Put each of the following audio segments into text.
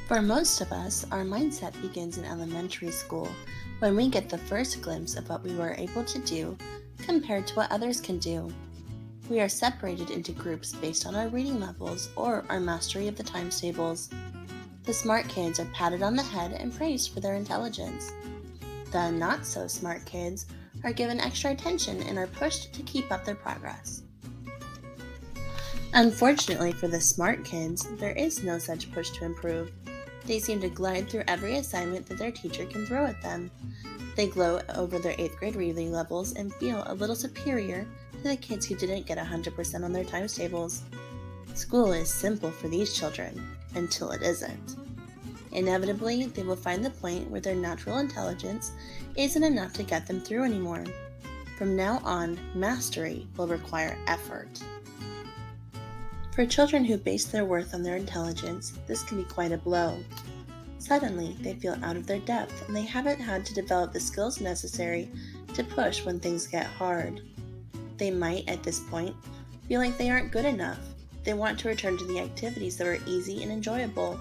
For most of us, our mindset begins in elementary school when we get the first glimpse of what we were able to do compared to what others can do. We are separated into groups based on our reading levels or our mastery of the times tables. The smart kids are patted on the head and praised for their intelligence. The not so smart kids are given extra attention and are pushed to keep up their progress. Unfortunately for the smart kids, there is no such push to improve. They seem to glide through every assignment that their teacher can throw at them. They gloat over their 8th grade reading levels and feel a little superior to the kids who didn't get 100% on their times tables. School is simple for these children, until it isn't. Inevitably, they will find the point where their natural intelligence isn't enough to get them through anymore. From now on, mastery will require effort. For children who base their worth on their intelligence, this can be quite a blow. Suddenly, they feel out of their depth and they haven't had to develop the skills necessary to push when things get hard. They might, at this point, feel like they aren't good enough. They want to return to the activities that were easy and enjoyable,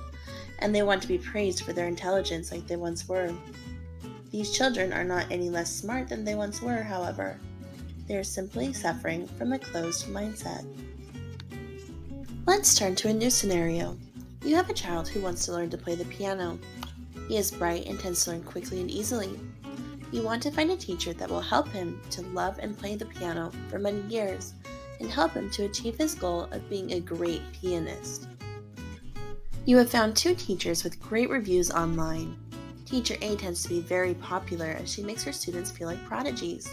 and they want to be praised for their intelligence like they once were. These children are not any less smart than they once were, however. They are simply suffering from a closed mindset. Let's turn to a new scenario. You have a child who wants to learn to play the piano. He is bright and tends to learn quickly and easily. You want to find a teacher that will help him to love and play the piano for many years and help him to achieve his goal of being a great pianist. You have found 2 teachers with great reviews online. Teacher A tends to be very popular as she makes her students feel like prodigies.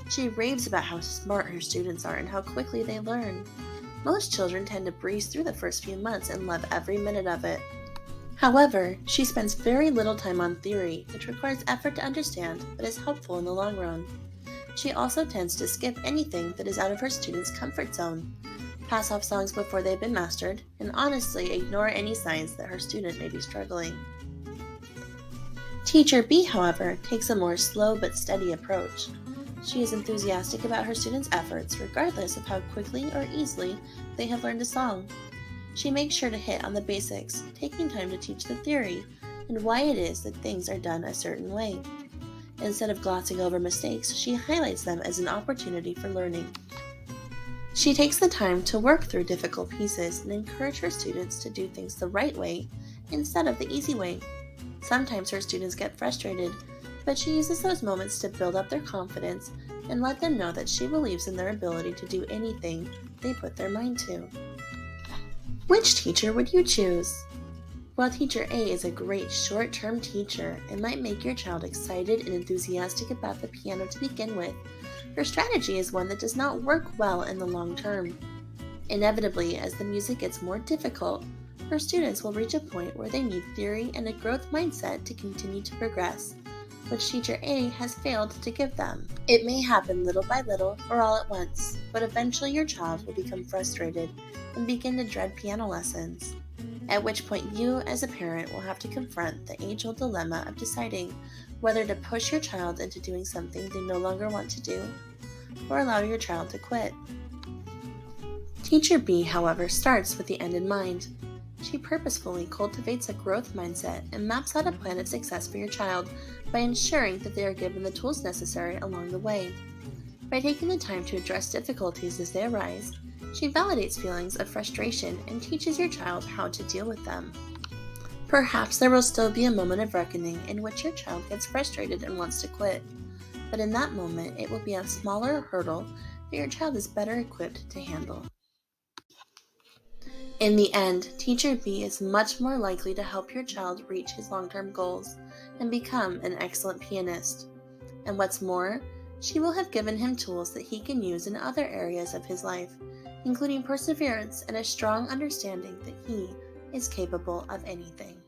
She raves about how smart her students are and how quickly they learn. Most children tend to breeze through the first few months and love every minute of it. However, she spends very little time on theory, which requires effort to understand but is helpful in the long run. She also tends to skip anything that is out of her students' comfort zone, pass off songs before they've been mastered, and honestly ignore any signs that her student may be struggling. Teacher B, however, takes a more slow but steady approach. She is enthusiastic about her students' efforts regardless of how quickly or easily they have learned a song. She makes sure to hit on the basics, taking time to teach the theory and why it is that things are done a certain way. Instead of glossing over mistakes, she highlights them as an opportunity for learning. She takes the time to work through difficult pieces and encourage her students to do things the right way instead of the easy way. Sometimes her students get frustrated, but she uses those moments to build up their confidence and let them know that she believes in their ability to do anything they put their mind to. Which teacher would you choose? While Teacher A is a great short-term teacher and might make your child excited and enthusiastic about the piano to begin with, her strategy is one that does not work well in the long term. Inevitably, as the music gets more difficult, her students will reach a point where they need theory and a growth mindset to continue to progress, which Teacher A has failed to give them. It may happen little by little or all at once, but eventually your child will become frustrated and begin to dread piano lessons, at which point you as a parent will have to confront the age-old dilemma of deciding whether to push your child into doing something they no longer want to do, or allow your child to quit. Teacher B, however, starts with the end in mind. She purposefully cultivates a growth mindset and maps out a plan of success for your child by ensuring that they are given the tools necessary along the way. By taking the time to address difficulties as they arise, she validates feelings of frustration and teaches your child how to deal with them. Perhaps there will still be a moment of reckoning in which your child gets frustrated and wants to quit, but in that moment it will be a smaller hurdle that your child is better equipped to handle. In the end, Teacher B is much more likely to help your child reach his long-term goals and become an excellent pianist. And what's more, she will have given him tools that he can use in other areas of his life, including perseverance and a strong understanding that he is capable of anything.